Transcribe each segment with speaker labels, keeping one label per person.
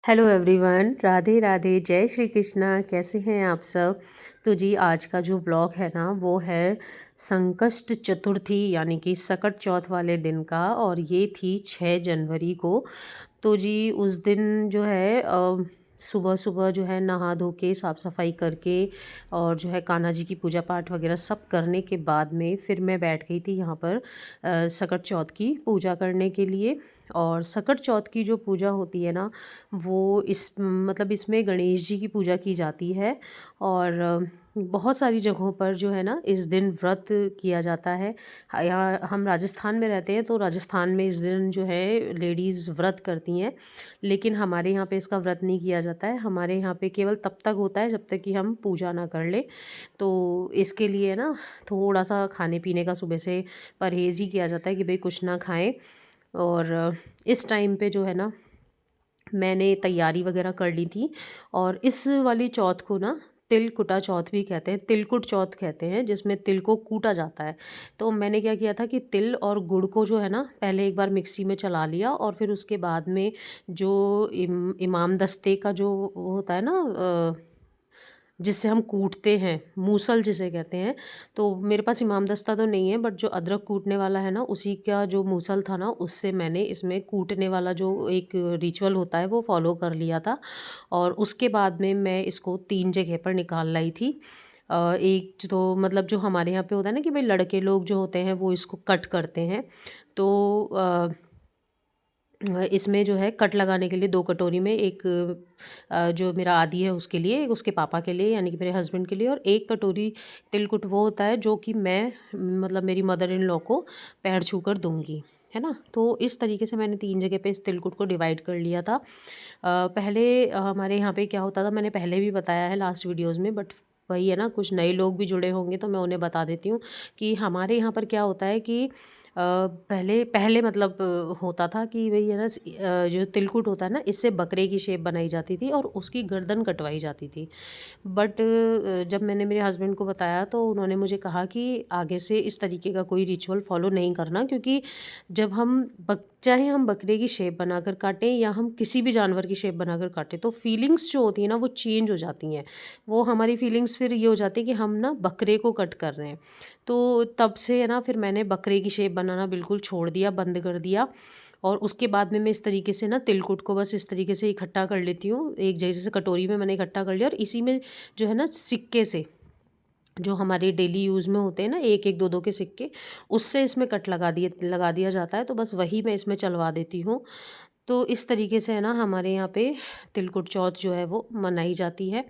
Speaker 1: Hello everyone, Radhe Radhe, जय श्री कृष्णा। कैसे हैं आप सब? तो जी आज का जो व्लॉग है ना वो है संकष्ट चतुर्थी यानी कि सकट चौथ वाले दिन का, और ये थी 6 जनवरी को। तो जी उस दिन जो है सुबह सुबह जो है नहा धो के साफ़ सफाई करके और जो है कान्हा जी की पूजा पाठ वगैरह सब करने के बाद में फिर मैं बैठ गई थी यहाँ पर सकट चौथ की पूजा करने के लिए। और सकट चौथ की जो पूजा होती है ना वो इसमें गणेश जी की पूजा की जाती है। और बहुत सारी जगहों पर जो है ना इस दिन व्रत किया जाता है। यहाँ हम राजस्थान में रहते हैं तो राजस्थान में इस दिन जो है लेडीज़ व्रत करती हैं, लेकिन हमारे यहाँ पे इसका व्रत नहीं किया जाता है। हमारे यहाँ पे केवल तब तक होता है जब तक कि हम पूजा ना कर लें। तो इसके लिए ना थोड़ा सा खाने पीने का सुबह से परहेज़ ही किया जाता है कि भाई कुछ ना खाएं। और इस टाइम पे जो है ना मैंने तैयारी वगैरह कर ली थी। और इस वाली चौथ को ना तिल कुटा चौथ भी कहते हैं, तिलकुट चौथ कहते हैं, जिसमें तिल को कूटा जाता है। तो मैंने क्या किया था कि तिल और गुड़ को जो है ना पहले एक बार मिक्सी में चला लिया, और फिर उसके बाद में जो इमाम दस्ते का जो वो होता है ना जिससे हम कूटते हैं, मूसल जिसे कहते हैं। तो मेरे पास इमामदस्ता तो नहीं है, बट जो अदरक कूटने वाला है ना उसी का जो मूसल था ना उससे मैंने इसमें कूटने वाला जो एक रिचुअल होता है वो फॉलो कर लिया था। और उसके बाद में मैं इसको 3 जगह पर निकाल लाई थी। एक तो मतलब जो हमारे यहाँ पे होता है ना कि भाई लड़के लोग जो होते हैं वो इसको कट करते हैं। तो इसमें जो है कट लगाने के लिए 2 कटोरी में एक जो मेरा आदी है उसके लिए, एक उसके पापा के लिए यानी कि मेरे हस्बैंड के लिए, और 1 कटोरी तिलकुट वो होता है जो कि मैं मतलब मेरी मदर इन लॉ को पैर छूकर दूंगी, है ना। तो इस तरीके से मैंने 3 जगह पे इस तिलकुट को डिवाइड कर लिया था। पहले हमारे यहाँ पे क्या होता था, मैंने पहले भी बताया है लास्ट वीडियोज़ में, बट वही है ना कुछ नए लोग भी जुड़े होंगे तो मैं उन्हें बता देती हूँ कि हमारे यहाँ पर क्या होता है कि पहले पहले मतलब होता था कि भई है ना जो तिलकुट होता है ना इससे बकरे की शेप बनाई जाती थी और उसकी गर्दन कटवाई जाती थी। बट जब मैंने मेरे हस्बैंड को बताया तो उन्होंने मुझे कहा कि आगे से इस तरीके का कोई रिचुअल फॉलो नहीं करना, क्योंकि जब हम चाहे हम बकरे की शेप बनाकर काटें या हम किसी भी जानवर की शेप बनाकर काटें तो फीलिंग्स जो होती है ना वो चेंज हो जाती हैं। वो हमारी फीलिंग्स फिर ये हो जाती है कि हम ना बकरे को कट कर रहे हैं। तो तब से है ना फिर मैंने बकरे की शेप बनाना बिल्कुल छोड़ दिया, बंद कर दिया। और उसके बाद में मैं इस तरीके से ना तिलकुट को बस इस तरीके से इकट्ठा कर लेती हूँ, एक जैसे कटोरी में मैंने इकट्ठा कर लिया, और इसी में जो है ना सिक्के से जो हमारे डेली यूज़ में होते हैं ना एक एक दो दो के सिक्के, उससे इसमें कट लगा दिया जाता है। तो बस वही मैं इसमें चलवा देती हूँ। तो इस तरीके से है ना हमारे यहाँ पे तिलकुट चौथ जो है वो मनाई जाती है।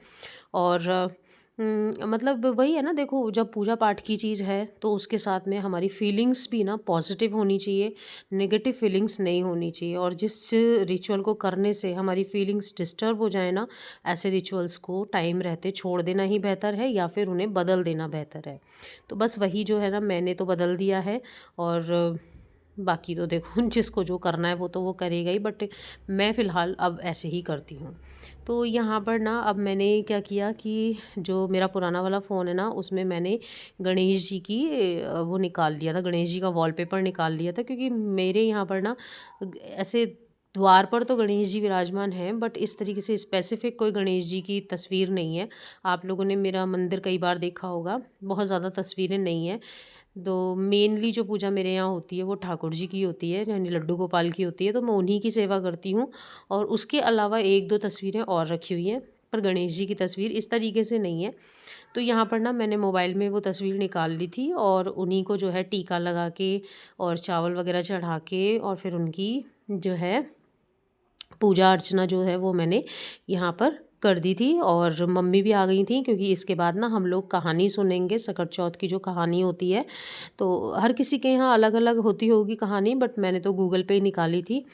Speaker 1: और मतलब वही है ना, देखो जब पूजा पाठ की चीज़ है तो उसके साथ में हमारी फीलिंग्स भी ना पॉजिटिव होनी चाहिए, नेगेटिव फीलिंग्स नहीं होनी चाहिए। और जिस रिचुअल को करने से हमारी फीलिंग्स डिस्टर्ब हो जाए ना, ऐसे रिचुअल्स को टाइम रहते छोड़ देना ही बेहतर है या फिर उन्हें बदल देना बेहतर है। तो बस वही जो है ना मैंने तो बदल दिया है। और बाकी तो देखो जिसको जो करना है वो तो वो करेगा ही, बट मैं फ़िलहाल अब ऐसे ही करती हूँ। तो यहाँ पर ना अब मैंने क्या किया कि जो मेरा पुराना वाला फ़ोन है ना उसमें मैंने गणेश जी की वो निकाल लिया था, गणेश जी का वॉलपेपर निकाल लिया था, क्योंकि मेरे यहाँ पर ना ऐसे द्वार पर तो गणेश जी विराजमान हैं, बट इस तरीके से स्पेसिफिक कोई गणेश जी की तस्वीर नहीं है। आप लोगों ने मेरा मंदिर कई बार देखा होगा, बहुत ज़्यादा तस्वीरें नहीं हैं। तो मेनली जो पूजा मेरे यहाँ होती है वो ठाकुर जी की होती है, यानी लड्डू गोपाल की होती है, तो मैं उन्हीं की सेवा करती हूँ। और उसके अलावा 1-2 तस्वीरें और रखी हुई हैं, पर गणेश जी की तस्वीर इस तरीके से नहीं है। तो यहाँ पर ना मैंने मोबाइल में वो तस्वीर निकाल ली थी और उन्हीं को जो है टीका लगा के और चावल वगैरह चढ़ा के और फिर उनकी जो है पूजा अर्चना जो है वो मैंने यहाँ पर कर दी थी। और मम्मी भी आ गई थी, क्योंकि इसके बाद ना हम लोग कहानी सुनेंगे, सकट चौथ की जो कहानी होती है। तो हर किसी के यहाँ अलग अलग होती होगी कहानी, बट मैंने तो गूगल पे ही निकाली थी।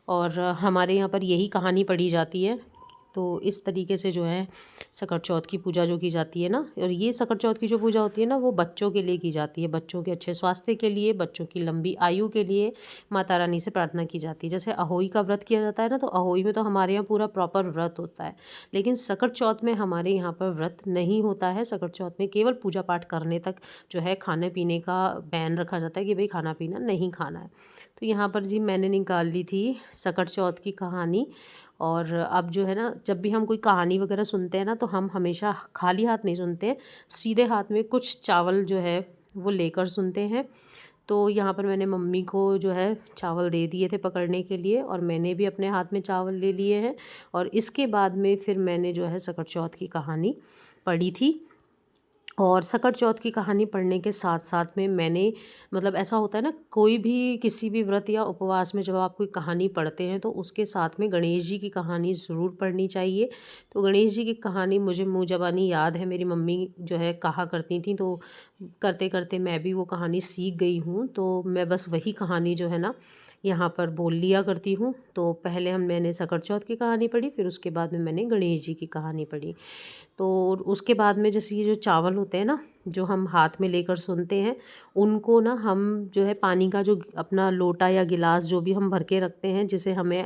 Speaker 1: और हमारे यहाँ पर यही कहानी पढ़ी जाती है। तो इस तरीके से जो है सकट चौथ की पूजा जो की जाती है ना, और ये सकट चौथ की जो पूजा होती है ना वो बच्चों के लिए की जाती है, बच्चों के अच्छे स्वास्थ्य के लिए, बच्चों की लंबी आयु के लिए माता रानी से प्रार्थना की जाती है। जैसे अहोई का व्रत किया जाता है ना, तो अहोई में तो हमारे यहाँ पूरा प्रॉपर व्रत होता है, लेकिन सकट चौथ में हमारे यहाँ पर व्रत नहीं होता है। सकट चौथ में केवल पूजा पाठ करने तक जो है खाने पीने का बैन रखा जाता है कि भाई खाना पीना नहीं खाना है। तो यहाँ पर जी मैंने निकाल ली थी सकट चौथ की कहानी। और अब जो है ना, जब भी हम कोई कहानी वगैरह सुनते हैं ना, तो हम हमेशा खाली हाथ नहीं सुनते हैं, सीधे हाथ में कुछ चावल जो है वो लेकर सुनते हैं। तो यहाँ पर मैंने मम्मी को जो है चावल दे दिए थे पकड़ने के लिए, और मैंने भी अपने हाथ में चावल ले लिए हैं। और इसके बाद में फिर मैंने जो है सकट चौथ की कहानी पढ़ी थी। और सकट चौथ की कहानी पढ़ने के साथ साथ में मैंने, मतलब ऐसा होता है ना, कोई भी किसी भी व्रत या उपवास में जब आप कोई कहानी पढ़ते हैं तो उसके साथ में गणेश जी की कहानी ज़रूर पढ़नी चाहिए। तो गणेश जी की कहानी मुझे मुँह ज़बानी याद है, मेरी मम्मी जो है कहा करती थी, तो करते करते मैं भी वो कहानी सीख गई हूँ। तो मैं बस वही कहानी जो है ना यहाँ पर बोल लिया करती हूँ। तो पहले मैंने सकट चौथ की कहानी पढ़ी, फिर उसके बाद में मैंने गणेश जी की कहानी पढ़ी। तो उसके बाद में जैसे ये जो चावल होते हैं ना, जो हम हाथ में लेकर सुनते हैं, उनको ना हम जो है पानी का जो अपना लोटा या गिलास जो भी हम भर के रखते हैं, जिसे हमें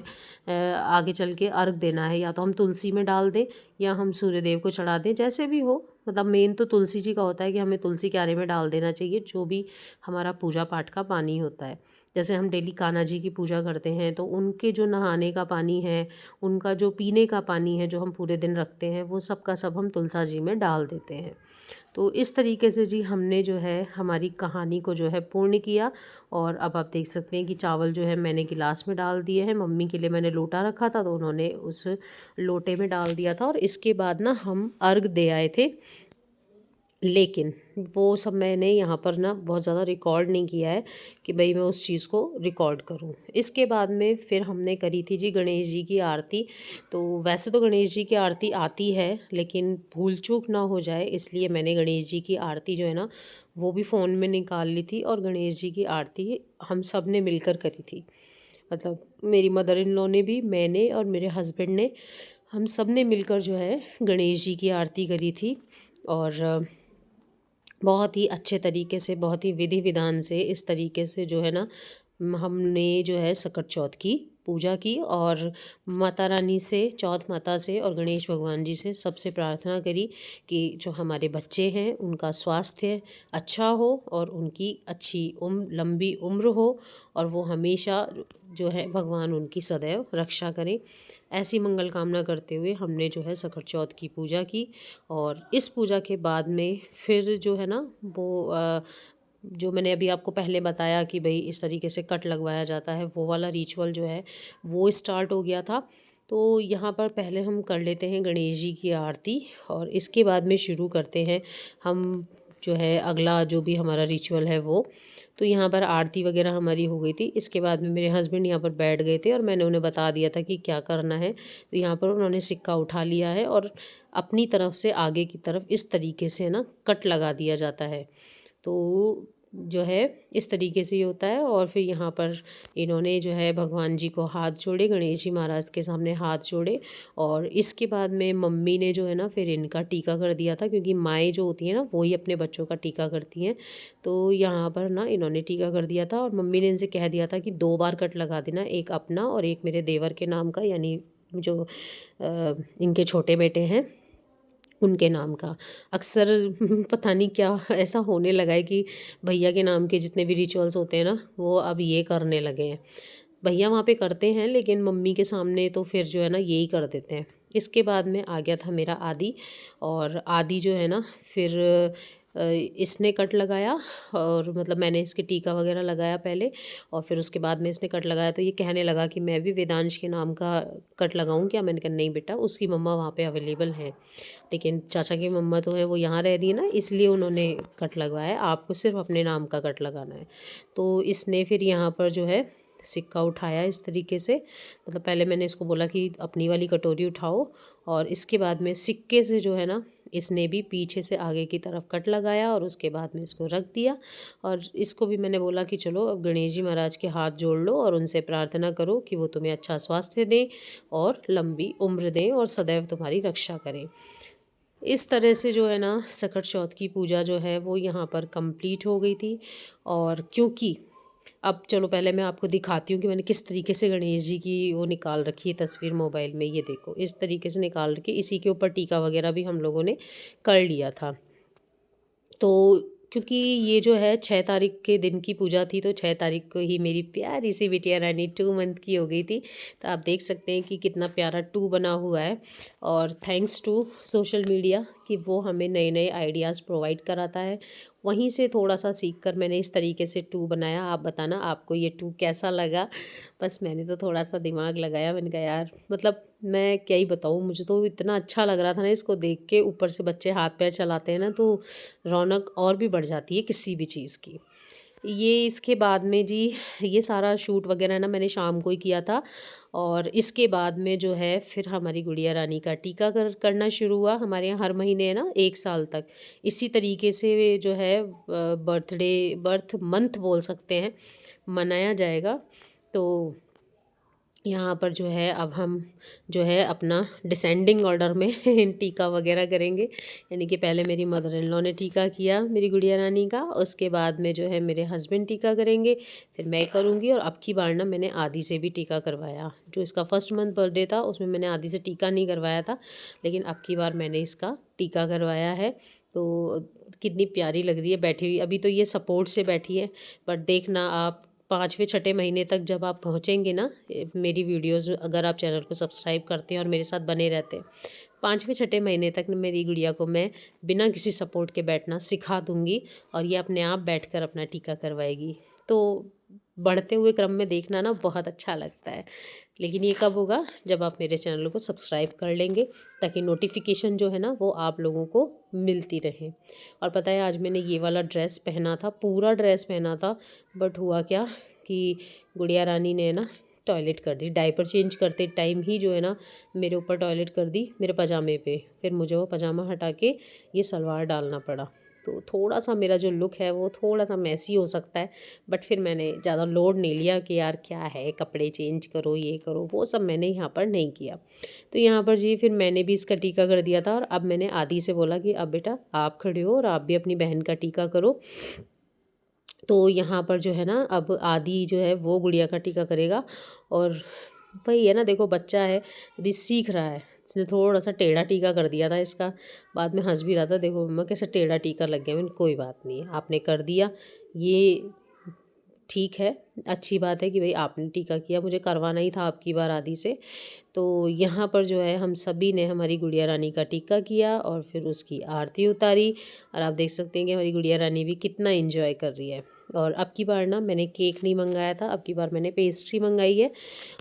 Speaker 1: आगे चल के अर्घ देना है, या तो हम तुलसी में डाल दें या हम सूर्य देव को चढ़ा दें, जैसे भी हो। मतलब मेन तो तुलसी जी का होता है कि हमें तुलसी क्यारे में डाल देना चाहिए जो भी हमारा पूजा पाठ का पानी होता है। जैसे हम डेली कान्हा जी की पूजा करते हैं, तो उनके जो नहाने का पानी है, उनका जो पीने का पानी है जो हम पूरे दिन रखते हैं, वो सब का सब हम तुलसा जी में डाल देते हैं। तो इस तरीके से जी हमने जो है हमारी कहानी को जो है पूर्ण किया। और अब आप देख सकते हैं कि चावल जो है मैंने गिलास में डाल दिए हैं, मम्मी के लिए मैंने लोटा रखा था तो उन्होंने उस लोटे में डाल दिया था। और इसके बाद ना हम अर्घ दे आए थे, लेकिन वो सब मैंने यहाँ पर ना बहुत ज़्यादा रिकॉर्ड नहीं किया है कि भाई मैं उस चीज़ को रिकॉर्ड करूँ। इसके बाद में फिर हमने करी थी जी गणेश जी की आरती। तो वैसे तो गणेश जी की आरती आती है, लेकिन भूल चूक ना हो जाए इसलिए मैंने गणेश जी की आरती जो है ना वो भी फ़ोन में निकाल ली थी, और गणेश जी की आरती हम सब ने मिलकर करी थी। मतलब मेरी मदर इन लॉ ने भी, मैंने और मेरे हस्बैंड ने, हम सब ने मिलकर जो है गणेश जी की आरती करी थी। और बहुत ही अच्छे तरीके से, बहुत ही विधि विधान से, इस तरीके से जो है ना हमने जो है सकट चौथ की पूजा की। और माता रानी से, चौथ माता से और गणेश भगवान जी से सबसे प्रार्थना करी कि जो हमारे बच्चे हैं उनका स्वास्थ्य अच्छा हो और उनकी अच्छी लंबी उम्र हो, और वो हमेशा जो है भगवान उनकी सदैव रक्षा करें। ऐसी मंगल कामना करते हुए हमने जो है सकट चौथ की पूजा की। और इस पूजा के बाद में फिर जो है ना वो जो मैंने अभी आपको पहले बताया कि भाई इस तरीके से कट लगवाया जाता है, वो वाला रिचुअल जो है वो स्टार्ट हो गया था। तो यहाँ पर पहले हम कर लेते हैं गणेश जी की आरती, और इसके बाद में शुरू करते हैं हम जो है अगला जो भी हमारा रिचुअल है वो। तो यहाँ पर आरती वगैरह हमारी हो गई थी। इसके बाद में मेरे हस्बैंड यहाँ पर बैठ गए थे और मैंने उन्हें बता दिया था कि क्या करना है। तो यहाँ पर उन्होंने सिक्का उठा लिया है और अपनी तरफ से आगे की तरफ इस तरीके से ना कट लगा दिया जाता है। तो जो है इस तरीके से ही होता है। और फिर यहाँ पर इन्होंने जो है भगवान जी को हाथ जोड़े, गणेश जी महाराज के सामने हाथ जोड़े। और इसके बाद में मम्मी ने जो है ना फिर इनका टीका कर दिया था, क्योंकि माएँ जो होती हैं ना वो ही अपने बच्चों का टीका करती हैं। तो यहाँ पर ना इन्होंने टीका कर दिया था, और मम्मी ने इनसे कह दिया था कि 2 बार कट लगा देना, एक अपना और एक मेरे देवर के नाम का, यानी जो इनके छोटे बेटे हैं उनके नाम का। अक्सर पता नहीं क्या ऐसा होने लगा है कि भैया के नाम के जितने भी रिचुअल्स होते हैं ना वो अब ये करने लगे हैं। भैया वहाँ पे करते हैं, लेकिन मम्मी के सामने तो फिर जो है ना यही कर देते हैं। इसके बाद में आ गया था मेरा आदि। और आदि जो है ना फिर इसने कट लगाया, और मतलब मैंने इसके टीका वगैरह लगाया पहले, और फिर उसके बाद में इसने कट लगाया। तो ये कहने लगा कि मैं भी वेदांश के नाम का कट लगाऊं क्या? मैंने कहा नहीं बेटा, उसकी मम्मा वहाँ पे अवेलेबल हैं, लेकिन चाचा की मम्मा तो है वो यहाँ रह रही है ना, इसलिए उन्होंने कट लगवाया है, आपको सिर्फ अपने नाम का कट लगाना है। तो इसने फिर यहाँ पर जो है सिक्का उठाया इस तरीके से। मतलब पहले मैंने इसको बोला कि अपनी वाली कटोरी उठाओ, और इसके बाद में सिक्के से जो है ना इसने भी पीछे से आगे की तरफ कट लगाया, और उसके बाद में इसको रख दिया। और इसको भी मैंने बोला कि चलो अब गणेश जी महाराज के हाथ जोड़ लो और उनसे प्रार्थना करो कि वो तुम्हें अच्छा स्वास्थ्य दें और लंबी उम्र दें और सदैव तुम्हारी रक्षा करें। इस तरह से जो है ना सकट चौथ की पूजा जो है वो यहाँ पर कंप्लीट हो गई थी। और क्योंकि अब चलो पहले मैं आपको दिखाती हूँ कि मैंने किस तरीके से गणेश जी की वो निकाल रखी है तस्वीर मोबाइल में। ये देखो इस तरीके से निकाल रखी, इसी के ऊपर टीका वगैरह भी हम लोगों ने कर लिया था। तो क्योंकि ये जो है 6 तारीख के दिन की पूजा थी, तो 6 तारीख को ही मेरी प्यारी सी बिटिया रानी 2 मंथ की हो गई थी। तो आप देख सकते हैं कि कितना प्यारा 2 बना हुआ है। और थैंक्स टू सोशल मीडिया कि वो हमें नए नए आइडियाज़ प्रोवाइड कराता है। वहीं से थोड़ा सा सीख कर मैंने इस तरीके से 2 बनाया। आप बताना आपको ये 2 कैसा लगा। बस मैंने तो थोड़ा सा दिमाग लगाया, मैंने कहा यार मतलब मैं क्या ही बताऊँ, मुझे तो इतना अच्छा लग रहा था ना इसको देख के। ऊपर से बच्चे हाथ पैर चलाते हैं ना, तो रौनक और भी बढ़ जाती है किसी भी चीज़ की। ये इसके बाद में जी, ये सारा शूट वगैरह ना मैंने शाम को ही किया था। और इसके बाद में जो है फिर हमारी गुड़िया रानी का करना शुरू हुआ। हमारे यहाँ हर महीने है ना 1 साल तक इसी तरीके से जो है बर्थ मंथ बोल सकते हैं, मनाया जाएगा। तो यहाँ पर जो है अब हम जो है अपना डिसेंडिंग ऑर्डर में टीका वगैरह करेंगे। यानी कि पहले मेरी मदर इन लॉ ने टीका किया मेरी गुड़िया रानी का, उसके बाद में जो है मेरे हस्बैंड टीका करेंगे, फिर मैं करूँगी। और अब की बार ना मैंने आदि से भी टीका करवाया। जो इसका फर्स्ट मंथ बर्थडे था उसमें मैंने आदि से टीका नहीं करवाया था, लेकिन अब की बार मैंने इसका टीका करवाया है। तो कितनी प्यारी लग रही है बैठी हुई। अभी तो ये सपोर्ट से बैठी है, बट देखना आप 5वें-6ठे महीने तक जब आप पहुँचेंगे ना, मेरी वीडियोज़ अगर आप चैनल को सब्सक्राइब करते हैं और मेरे साथ बने रहते हैं, 5वें-6ठे महीने तक मेरी गुड़िया को मैं बिना किसी सपोर्ट के बैठना सिखा दूँगी और ये अपने आप बैठकर अपना टीका करवाएगी। तो बढ़ते हुए क्रम में देखना ना बहुत अच्छा लगता है। लेकिन ये कब होगा, जब आप मेरे चैनल को सब्सक्राइब कर लेंगे, ताकि नोटिफिकेशन जो है ना वो आप लोगों को मिलती रहे। और पता है आज मैंने ये वाला ड्रेस पहना था, पूरा ड्रेस पहना था, बट हुआ क्या कि गुड़िया रानी ने ना टॉयलेट कर दी। डायपर चेंज करते टाइम ही जो है ना मेरे ऊपर टॉयलेट कर दी, मेरे पजामे पे। फिर मुझे वो पजामा हटा के ये सलवार डालना पड़ा। तो थोड़ा सा मेरा जो लुक है वो थोड़ा सा मैसी हो सकता है, बट फिर मैंने ज़्यादा लोड नहीं लिया कि यार क्या है कपड़े चेंज करो ये करो, वो सब मैंने यहाँ पर नहीं किया। तो यहाँ पर जी फिर मैंने भी इसका टीका कर दिया था। और अब मैंने आदि से बोला कि अब बेटा आप खड़े हो और आप भी अपनी बहन का टीका करो। तो यहाँ पर जो है ना अब आदि जो है वो गुड़िया का टीका करेगा। और वही है ना, देखो बच्चा है अभी सीख रहा है, इसने थोड़ा सा टेढ़ा टीका कर दिया था इसका। बाद में हंस भी रहा था, देखो मम्मा कैसे टेढ़ा टीका लग गया। मैंने कोई बात नहीं है, आपने कर दिया ये ठीक है, अच्छी बात है कि भाई आपने टीका किया, मुझे करवाना ही था आपकी बार आदि से। तो यहाँ पर जो है हम सभी ने हमारी गुड़िया रानी का टीका किया और फिर उसकी आरती उतारी। और आप देख सकते हैं कि हमारी गुड़िया रानी भी कितना एंजॉय कर रही है। और अब की बार ना मैंने केक नहीं मंगाया था, अब की बार मैंने पेस्ट्री मंगाई है।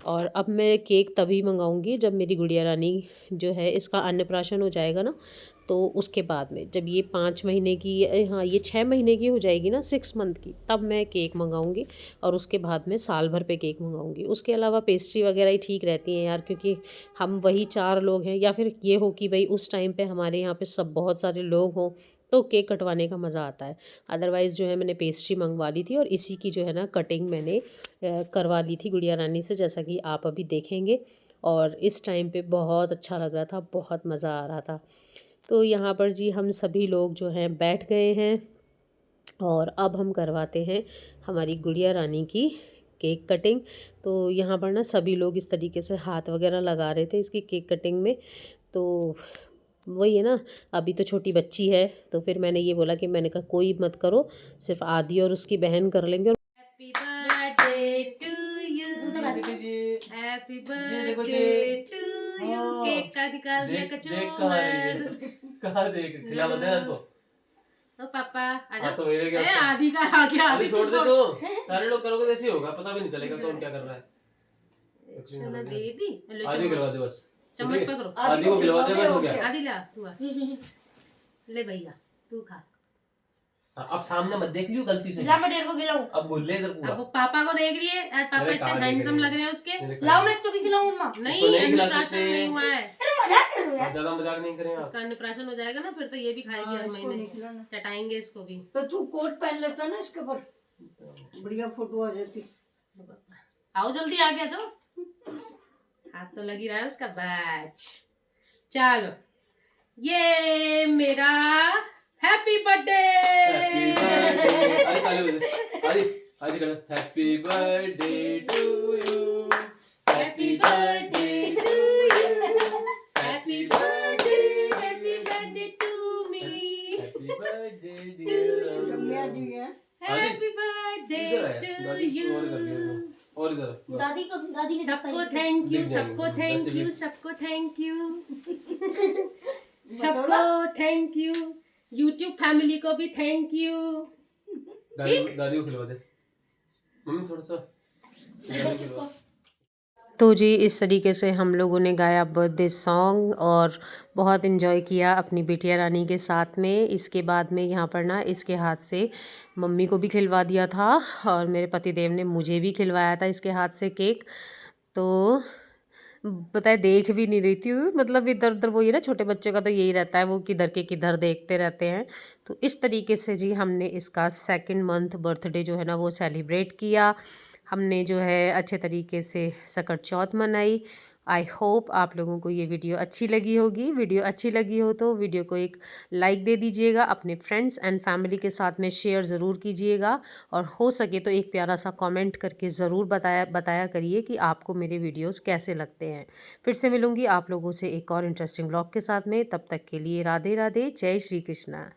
Speaker 1: और अब मैं केक तभी मंगाऊंगी जब मेरी गुड़िया रानी जो है इसका अन्नप्राशन हो जाएगा ना, तो उसके बाद में जब ये 5 महीने की, हाँ ये 6 महीने की हो जाएगी ना, 6 मंथ की, तब मैं केक मंगाऊंगी। और उसके बाद में साल भर पे केक मंगाऊंगी। उसके अलावा पेस्ट्री वगैरह ही ठीक रहती हैं यार, क्योंकि हम वही 4 लोग हैं। या फिर ये हो कि भाई उस टाइम पे हमारे यहाँ पे सब बहुत सारे लोग हों तो केक कटवाने का मज़ा आता है। अदरवाइज़ जो है मैंने पेस्ट्री मंगवा ली थी और इसी की जो है ना कटिंग मैंने करवा ली थी गुड़िया रानी से, जैसा कि आप अभी देखेंगे। और इस टाइम पे बहुत अच्छा लग रहा था, बहुत मज़ा आ रहा था। तो यहाँ पर जी हम सभी लोग जो हैं बैठ गए हैं और अब हम करवाते हैं हमारी गुड़िया रानी की केक कटिंग। तो यहाँ पर ना सभी लोग इस तरीके से हाथ वगैरह लगा रहे थे इसकी केक कटिंग में। तो वही है ना, अभी तो छोटी बच्ची है, तो फिर मैंने ये बोला कि मैंने कहा कोई मत करो, सिर्फ आदि और उसकी बहन कर लेंगे। Happy birthday to you, happy birthday to you. Cake का निकाल दिया कचोमर।
Speaker 2: कहाँ देख खिला मत देना उसको।
Speaker 1: तो पापा आजा।
Speaker 2: तो मेरे क्या
Speaker 1: आदि का आ गया,
Speaker 2: आदि छोड़ दे। तो सारे लोग करोगे तो ऐसे ही होगा, पता भी नहीं चलेगा कौन क्या कर रहा है।
Speaker 1: बेबी
Speaker 2: आदि करवा दे बस,
Speaker 1: चम्मच पकड़ो,
Speaker 2: आदि को खिलवा दे बस, हो गया।
Speaker 1: आदि ला तू आ। ले भैया तू खा।
Speaker 2: अब सामने मत देख लियो गलती से,
Speaker 3: मैं डेढ़ को खिलाऊं।
Speaker 2: अब भूल ले इधर पूरा।
Speaker 1: अब वो पापा को देख रही है, आज पापा इतने हैंडसम लग रहे हैं उसके।
Speaker 3: लाओ मैं इसको भी खिलाऊं मम्मा।
Speaker 1: नहीं अन्नप्राशन नहीं हुआ है।
Speaker 3: अरे मजाक कर रहे हो यार।
Speaker 2: ज्यादा मजाक नहीं करें आप।
Speaker 1: इसका अन्नप्राशन हो जाएगा ना फिर तो ये भी खाएगी हर महीने, चटाएंगे इसको भी।
Speaker 4: तो तू कोट पहन लेता ना इसके ऊपर, बढ़िया फोटो आ जाती।
Speaker 1: आओ जल्दी आ गया जो, हाथ तो लगी रहा है उसका बैच। चलो ये मेरा happy birthday.
Speaker 2: Happy birthday to you,
Speaker 1: happy birthday to you, happy birthday to me,
Speaker 2: happy birthday dear
Speaker 4: बढ़िया जी है।
Speaker 1: हैप्पी बर्थडे
Speaker 2: इधर है
Speaker 1: टू
Speaker 2: दादी
Speaker 1: यू।
Speaker 2: और कर दिया और इधर बस।
Speaker 3: दादी को दादी ने
Speaker 1: सबको थैंक यू,
Speaker 2: दिख जाएंगे,
Speaker 1: सबको
Speaker 2: वैसे
Speaker 1: थैंक
Speaker 2: भी।
Speaker 1: यू, सबको थैंक यू, सबको थैंक यू, यूट्यूब फैमिली को भी थैंक यू।
Speaker 2: दादी को खिलवा दे मम्मी थोड़ा सा दादी को खिलवा।
Speaker 1: तो जी इस तरीके से हम लोगों ने गाया बर्थडे सॉन्ग और बहुत इन्जॉय किया अपनी बिटिया रानी के साथ में। इसके बाद में यहाँ पर ना इसके हाथ से मम्मी को भी खिलवा दिया था और मेरे पतिदेव ने मुझे भी खिलवाया था इसके हाथ से केक। तो पता है देख भी नहीं रही थी, मतलब इधर उधर वो, ये ना छोटे बच्चे का तो यही रहता है, वो किधर के किधर देखते रहते हैं। तो इस तरीके से जी हमने इसका 2nd मंथ बर्थडे जो है ना वो सेलिब्रेट किया। हमने जो है अच्छे तरीके से सकट चौथ मनाई। आई होप आप लोगों को ये वीडियो अच्छी लगी होगी। वीडियो अच्छी लगी हो तो वीडियो को एक लाइक दे दीजिएगा, अपने फ्रेंड्स एंड फैमिली के साथ में शेयर ज़रूर कीजिएगा और हो सके तो एक प्यारा सा कमेंट करके ज़रूर बताया करिए कि आपको मेरे वीडियोस कैसे लगते हैं। फिर से मिलूँगी आप लोगों से एक और इंटरेस्टिंग ब्लॉग के साथ में। तब तक के लिए राधे राधे, जय श्री कृष्णा।